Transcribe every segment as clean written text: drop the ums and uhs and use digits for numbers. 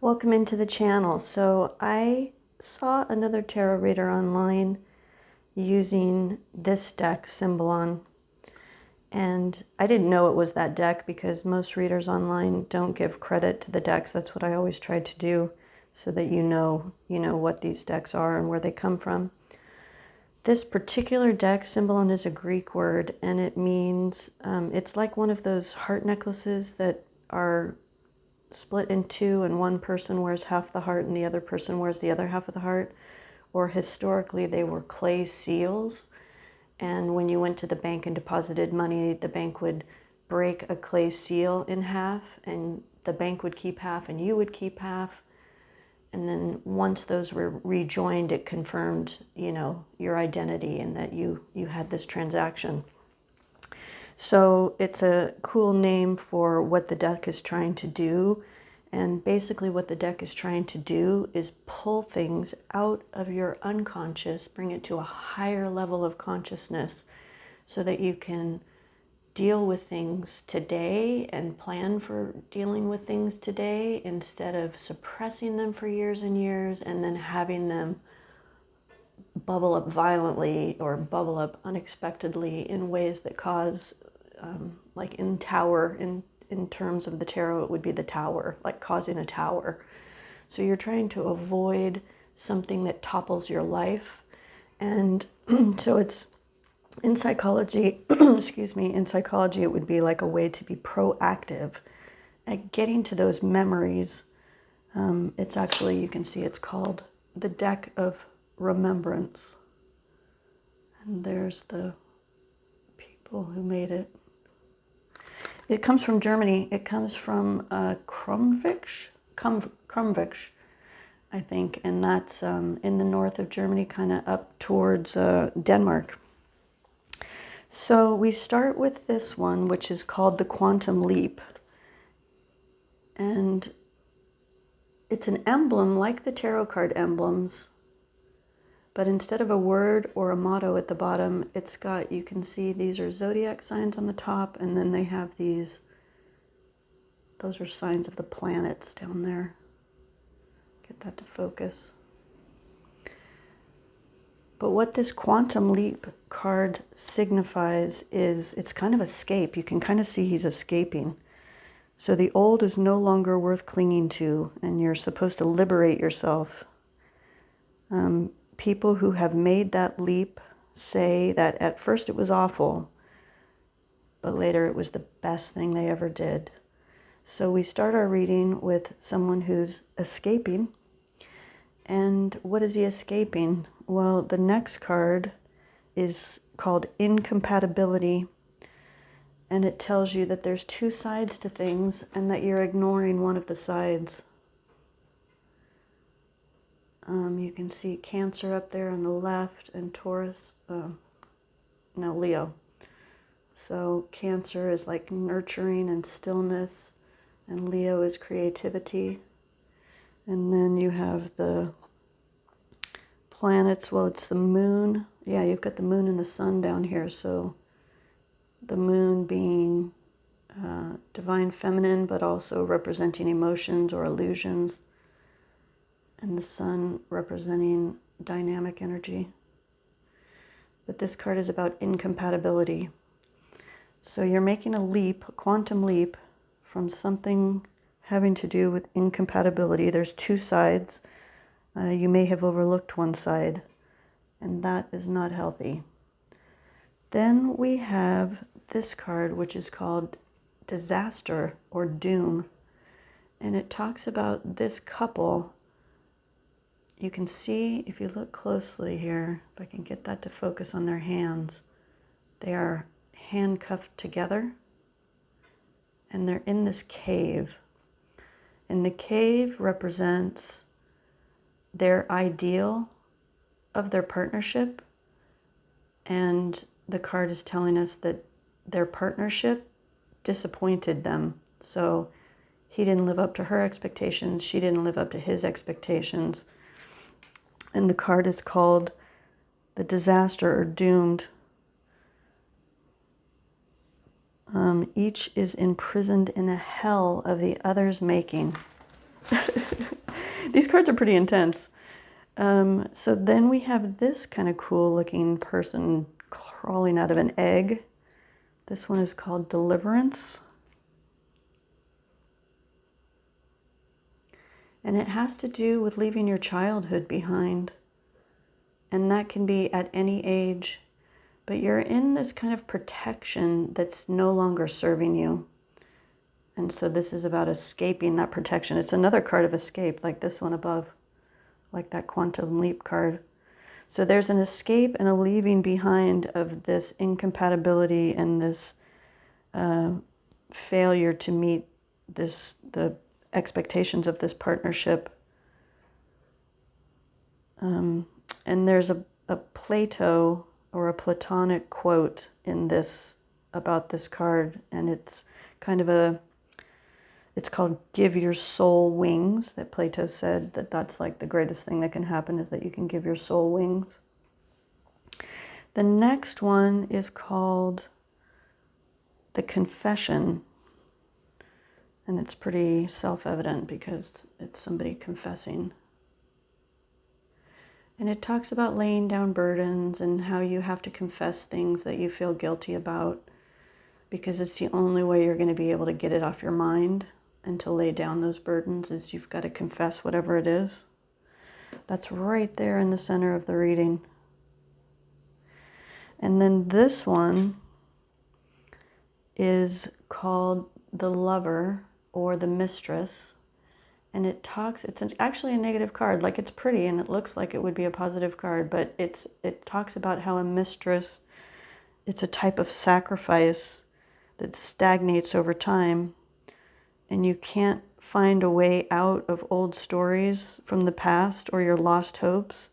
Welcome into the channel. So I saw another tarot reader online using this deck, Symbolon, and I didn't know it was that deck because most readers online don't give credit to the decks. That's what I always try to do so that you know what these decks are and where they come from. This particular deck, Symbolon, is a Greek word, and it means, it's like one of those heart necklaces that are split in two and one person wears half the heart and the other person wears the other half of the heart. Or historically they were clay seals, and when you went to the bank and deposited money, the bank would break a clay seal in half and the bank would keep half and you would keep half. And then once those were rejoined, it confirmed, your identity and that you had this transaction. So it's a cool name for what the deck is trying to do. And basically what the deck is trying to do is pull things out of your unconscious, bring it to a higher level of consciousness so that you can deal with things today and plan for dealing with things today instead of suppressing them for years and years and then having them bubble up violently or bubble up unexpectedly in ways that cause, like in terms of the tarot, it would be the tower, like causing a tower. So you're trying to avoid something that topples your life. And so it's in psychology, excuse me, in psychology, it would be like a way to be proactive at getting to those memories. It's actually, you can see it's called the Deck of Remembrance. And there's the people who made it. It comes from Germany. It comes from Krumvich, I think, and that's in the north of Germany, kind of up towards Denmark. So we start with this one, which is called the Quantum Leap. And it's an emblem like the tarot card emblems, but instead of a word or a motto at the bottom, it's got, you can see these are zodiac signs on the top, and then they have these, those are signs of the planets down there. Get that to focus. But what this Quantum Leap card signifies is it's kind of escape. You can kind of see he's escaping. So the old is no longer worth clinging to, and you're supposed to liberate yourself. People who have made that leap say that at first it was awful, but later it was the best thing they ever did. So we start our reading with someone who's escaping. And what is he escaping? Well, the next card is called Incompatibility, and it tells you that there's two sides to things and that you're ignoring one of the sides. You can see Cancer up there on the left and Taurus, Leo. So Cancer is like nurturing and stillness, and Leo is creativity. And then you have the planets. Well, it's the moon. Yeah, you've got the moon and the sun down here. So the moon being divine feminine, but also representing emotions or illusions. And the sun representing dynamic energy. But this card is about incompatibility. So you're making a leap, a quantum leap, from something having to do with incompatibility. There's two sides. You may have overlooked one side, and that is not healthy. Then we have this card, which is called Disaster or Doom. And it talks about this couple. You can see, if you look closely here, if I can get that to focus on their hands, they are handcuffed together, and they're in this cave. And the cave represents their ideal of their partnership, and the card is telling us that their partnership disappointed them. So he didn't live up to her expectations, she didn't live up to his expectations. And the card is called the Disaster or Doomed. Each is imprisoned in a hell of the other's making. These cards are pretty intense. So then we have this kind of cool looking person crawling out of an egg. This one is called Deliverance. And it has to do with leaving your childhood behind. And that can be at any age. But you're in this kind of protection that's no longer serving you. And so this is about escaping that protection. It's another card of escape, like this one above, like that quantum leap card. So there's an escape and a leaving behind of this incompatibility and this failure to meet the expectations of this partnership. And there's a Plato or a Platonic quote in this about this card, and it's kind of it's called "Give Your Soul Wings," that Plato said that's like the greatest thing that can happen is that you can give your soul wings. The next one is called the Confession, and it's pretty self-evident because it's somebody confessing. And it talks about laying down burdens and how you have to confess things that you feel guilty about, because it's the only way you're going to be able to get it off your mind and to lay down those burdens is you've got to confess whatever it is. That's right there in the center of the reading. And then this one is called the Lover or the Mistress. And it's actually a negative card. Like, it's pretty and it looks like it would be a positive card, but it talks about how a mistress, it's a type of sacrifice that stagnates over time, and you can't find a way out of old stories from the past or your lost hopes,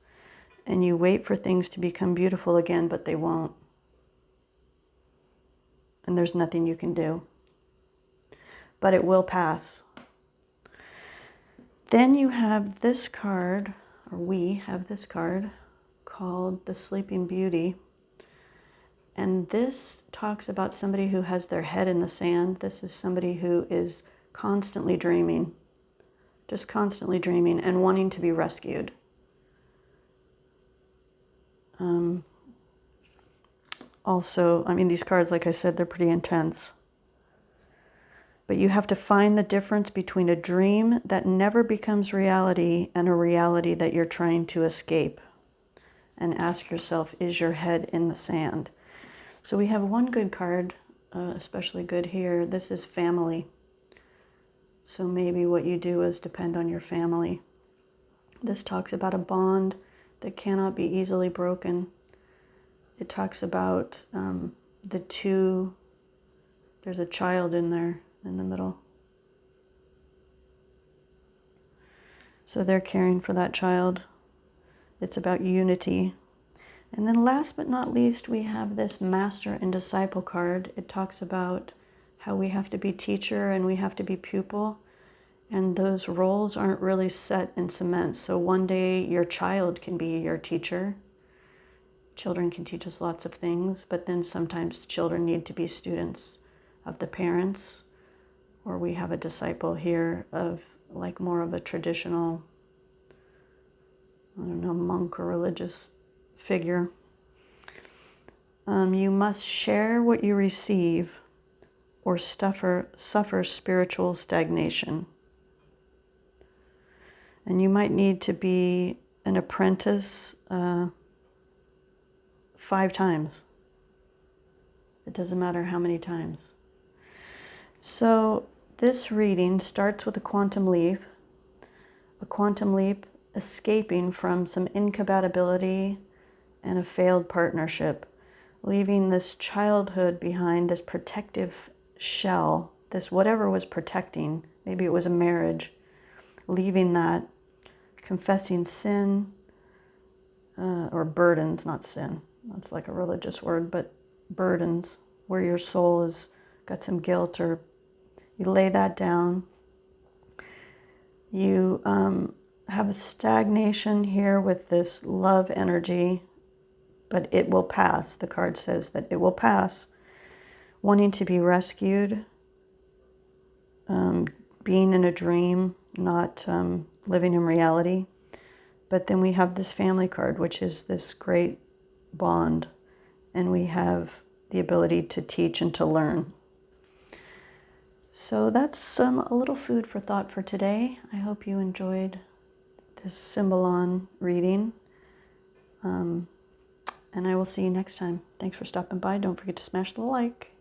and you wait for things to become beautiful again, but they won't. And there's nothing you can do. But it will pass. Then you have this card, or we have this card, called the Sleeping Beauty. And this talks about somebody who has their head in the sand. This is somebody who is constantly dreaming, just constantly dreaming and wanting to be rescued. Also, I mean, these cards, like I said, they're pretty intense. But you have to find the difference between a dream that never becomes reality and a reality that you're trying to escape. And ask yourself, is your head in the sand? So we have one good card, especially good here. This is family. So maybe what you do is depend on your family. This talks about a bond that cannot be easily broken. It talks about the two, there's a child in there in the middle. So they're caring for that child. It's about unity. And then last but not least, we have this Master and Disciple card. It talks about how we have to be teacher and we have to be pupil. And those roles aren't really set in cement. So one day your child can be your teacher. Children can teach us lots of things, but then sometimes children need to be students of the parents. Or we have a disciple here of like more of a traditional, I don't know, monk or religious figure. You must share what you receive or suffer spiritual stagnation. And you might need to be an apprentice 5 times. It doesn't matter how many times. So this reading starts with a quantum leap escaping from some incompatibility and a failed partnership, leaving this childhood behind, this protective shell, this whatever was protecting, maybe it was a marriage, leaving that, confessing sin, or burdens, not sin, that's like a religious word, but burdens, where your soul has got some guilt, or you lay that down. You have a stagnation here with this love energy, but it will pass. The card says that it will pass. Wanting to be rescued, being in a dream, not living in reality. But then we have this family card, which is this great bond, and we have the ability to teach and to learn. So that's a little food for thought for today. I hope you enjoyed this Symbolon reading. And I will see you next time. Thanks for stopping by. Don't forget to smash the like.